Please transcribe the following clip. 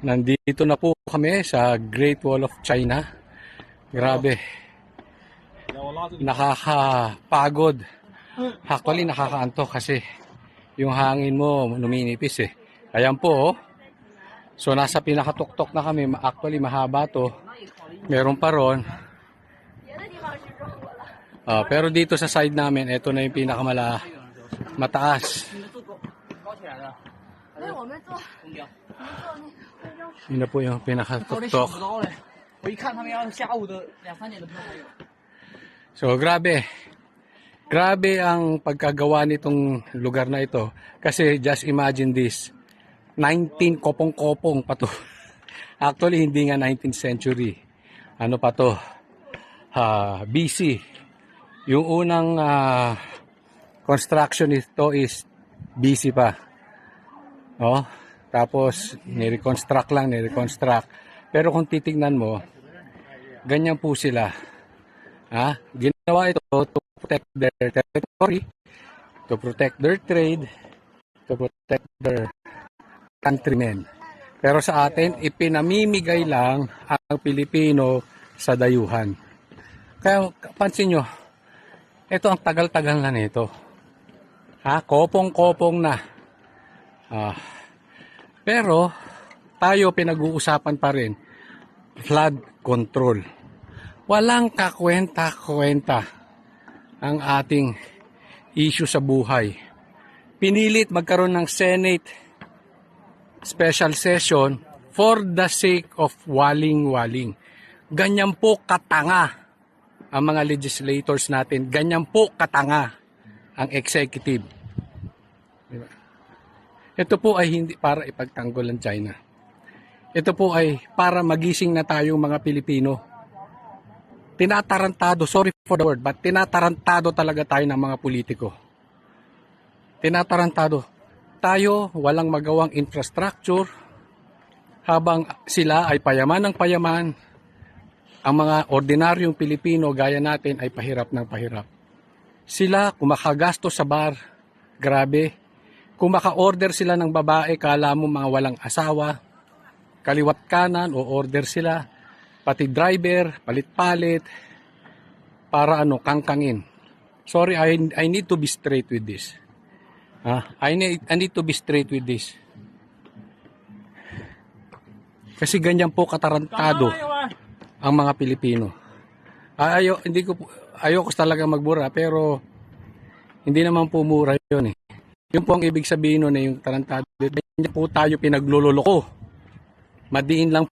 Nandito na po kami sa Great Wall of China. Grabe. Nakakapagod. Actually, nakakaantok kasi yung hangin mo numinipis eh. Ayan po oh. So nasa pinakatuktok na kami. Actually, mahaba to. Meron pa ron. Pero dito sa side namin, ito na yung mataas. Yun na po yung pinakatuktok. So grabe. Grabe ang pagkagawa nitong lugar na ito. Kasi just imagine this. 19 kopong-kopong pa to. Actually hindi nga 19th century. Ano pa to? BC. Yung unang construction nito is BC pa. Oh, tapos ni-reconstruct. Pero kung titingnan mo, ganyan po sila. Ginawa ito to protect their territory, to protect their trade, to protect their countrymen. Pero sa atin, ipinamimigay lang ang Pilipino sa dayuhan. Kaya pansin nyo, ito ang tagal-tagal na nito. Kopong-kopong na. Pero tayo pinag-uusapan pa rin flood control. Walang kakwenta-kwenta ang ating issue sa buhay. Pinilit magkaroon ng Senate special session for the sake of waling-waling. Ganyan po katanga ang mga legislators natin. Ganyan po katanga ang executive. Diba? Ito po ay hindi para ipagtanggol ang China. Ito po ay para magising na tayong mga Pilipino. Tinatarantado, sorry for the word, but tinatarantado talaga tayo ng mga politiko. Tinatarantado. Tayo walang magawang infrastructure habang sila ay payaman ng payaman. Ang mga ordinaryong Pilipino gaya natin ay pahirap ng pahirap. Sila kumakagastos sa bar, grabe. Kumaka-order sila ng babae, kala mo mga walang asawa. Kaliwat kanan o order sila. Pati driver, palit-palit. Para kangkangin. Sorry, I need to be straight with this. I need to be straight with this. Kasi ganyan po katarantado ang mga Pilipino. Ayoko talaga magbura, pero hindi naman po mura yun eh. Yung po ang ibig sabihin nun yung tarantado. Ganyan po tayo pinaglululoko. Madiin lang